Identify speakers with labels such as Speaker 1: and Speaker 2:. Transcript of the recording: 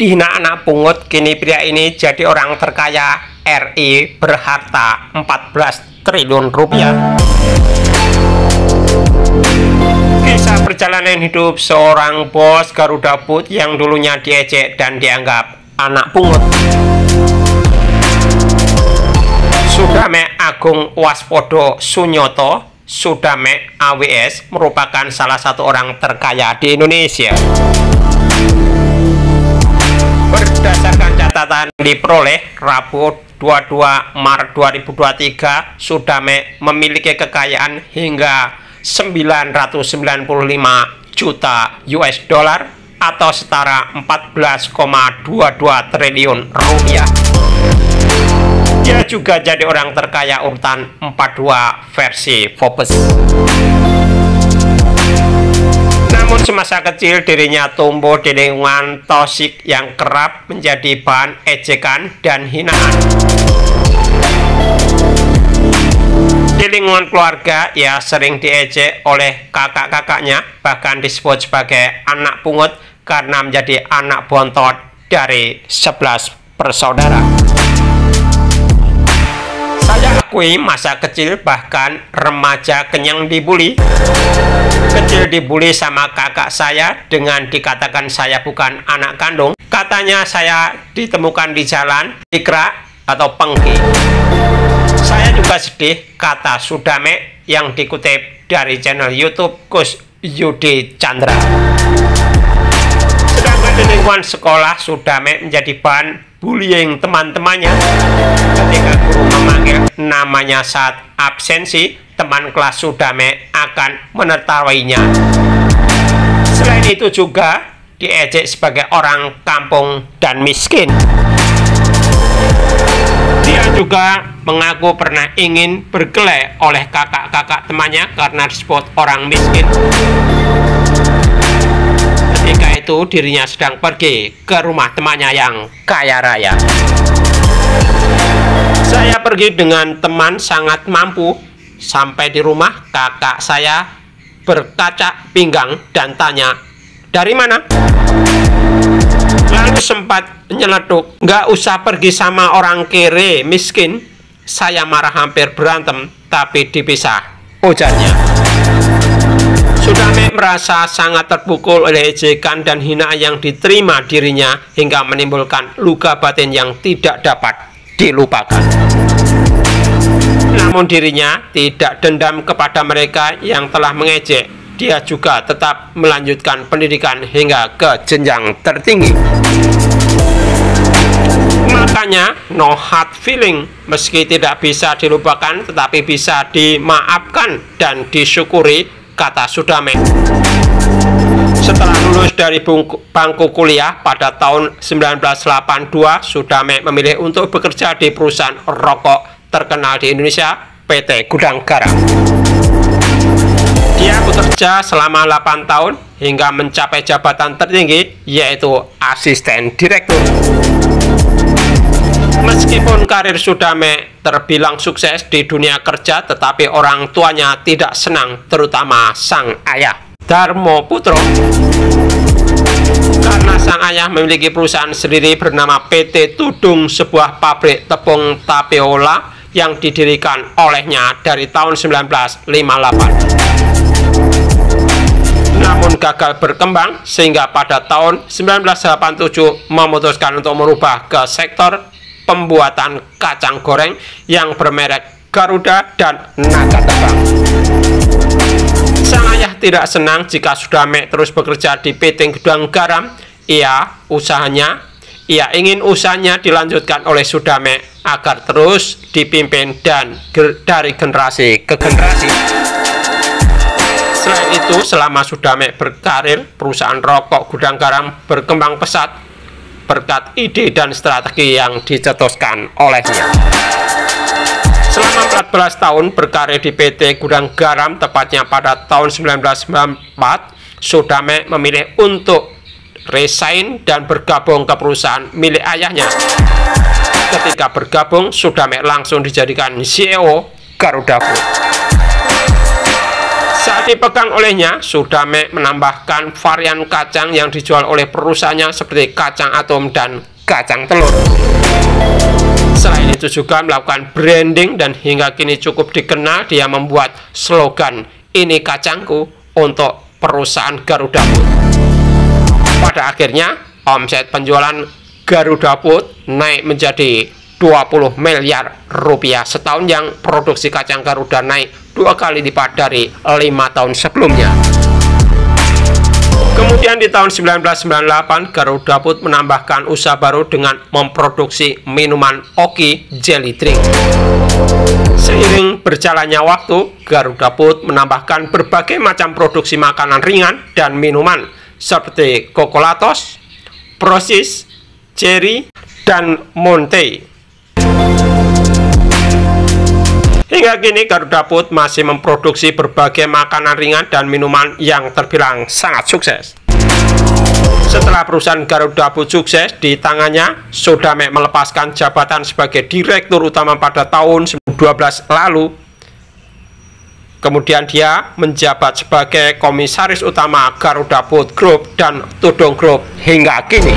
Speaker 1: dihina anak pungut, kini pria ini jadi orang terkaya RI berharta 14 triliun rupiah. Kisah perjalanan hidup seorang bos Garuda Food yang dulunya diejek dan dianggap anak pungut. Sudame Agung Waspodo Sunyoto, Sudame AWS, merupakan salah satu orang terkaya di Indonesia. Berdasarkan catatan diperoleh Rabu 22 Maret 2023, Sudame memiliki kekayaan hingga 995 juta US dollar atau setara 14,22 triliun rupiah. Dia juga jadi orang terkaya urutan 42 versi Forbes. Namun semasa kecil dirinya tumbuh di lingkungan toksik yang kerap menjadi bahan ejekan dan hinaan. Di lingkungan keluarga, ia sering diejek oleh kakak-kakaknya, bahkan disebut sebagai anak pungut karena menjadi anak bontot dari 11 bersaudara. Saya akui masa kecil bahkan remaja kenyang dibully. Kecil dibully sama kakak saya dengan dikatakan saya bukan anak kandung. Katanya saya ditemukan di jalan, dikrak atau pengki. Saya juga sedih, kata Sudame yang dikutip dari channel YouTube Kus Yudi Chandra. Sedangkan di lingkungan sekolah, Sudame menjadi bahan bullying teman-temannya. Ketika guru memanggil namanya saat absensi, teman kelas Sudame akan menertawainya. Selain itu juga diejek sebagai orang kampung dan miskin. Dia juga mengaku pernah ingin berkelahi oleh kakak-kakak temannya karena disebut orang miskin. Ketika itu dirinya sedang pergi ke rumah temannya yang kaya raya. Saya pergi dengan teman sangat mampu. Sampai di rumah, kakak saya berkaca pinggang dan tanya, "Dari mana?" Lalu sempat nyeletuk, "Nggak usah pergi sama orang kere, miskin." Saya marah hampir berantem, tapi dipisah, ujarnya. Sudame merasa sangat terpukul oleh ejekan dan hinaan yang diterima dirinya hingga menimbulkan luka batin yang tidak dapat dilupakan. Namun dirinya tidak dendam kepada mereka yang telah mengejek. Dia juga tetap melanjutkan pendidikan hingga ke jenjang tertinggi. Makanya no hard feeling, meski tidak bisa dilupakan tetapi bisa dimaafkan dan disyukuri, kata Sudame. Setelah lulus dari bangku kuliah pada tahun 1982, Sudame memilih untuk bekerja di perusahaan rokok terkenal di Indonesia, PT Gudang Garam. Dia bekerja selama 8 tahun hingga mencapai jabatan tertinggi, yaitu asisten direktur. Meskipun karir Sudame terbilang sukses di dunia kerja, tetapi orang tuanya tidak senang, terutama sang ayah, Darmo Putro. Karena sang ayah memiliki perusahaan sendiri bernama PT Tudung, sebuah pabrik tepung tapiola yang didirikan olehnya dari tahun 1958. Namun gagal berkembang sehingga pada tahun 1987 memutuskan untuk merubah ke sektor pembuatan kacang goreng yang bermerek Garuda dan Naga Terbang. Sang ayah tidak senang jika Sudame terus bekerja di PT Gudang Garam. Ia ingin usahanya dilanjutkan oleh Sudame agar terus dipimpin dan dari generasi ke generasi. Selain itu, selama Sudame berkarir, perusahaan rokok Gudang Garam berkembang pesat berkat ide dan strategi yang dicetuskan olehnya. Selama 14 tahun berkarir di PT Gudang Garam, tepatnya pada tahun 1994, Sudame memilih untuk resign dan bergabung ke perusahaan milik ayahnya. Ketika bergabung, Sudame langsung dijadikan CEO Garuda Food. Saat dipegang olehnya, Sudame menambahkan varian kacang yang dijual oleh perusahaannya seperti kacang atom dan kacang telur. Selain itu juga melakukan branding dan hingga kini cukup dikenal. Dia membuat slogan "Ini kacangku" untuk perusahaan Garuda Food. Pada akhirnya, omset penjualan Garuda Food naik menjadi 20 miliar rupiah setahun, yang produksi kacang Garuda naik 2 kali lipat dari 5 tahun sebelumnya. Kemudian di tahun 1998, Garuda Food menambahkan usaha baru dengan memproduksi minuman Oki Jelly Drink. Seiring berjalannya waktu, Garuda Food menambahkan berbagai macam produksi makanan ringan dan minuman seperti Kokolatos, Prozis, Cherry, dan Monte. Hingga kini Garuda Food masih memproduksi berbagai makanan ringan dan minuman yang terbilang sangat sukses. Setelah perusahaan Garuda Food sukses di tangannya, Sudame melepaskan jabatan sebagai direktur utama pada tahun 2012 lalu. Kemudian dia menjabat sebagai komisaris utama Garuda Food Group dan Tudong Group hingga kini.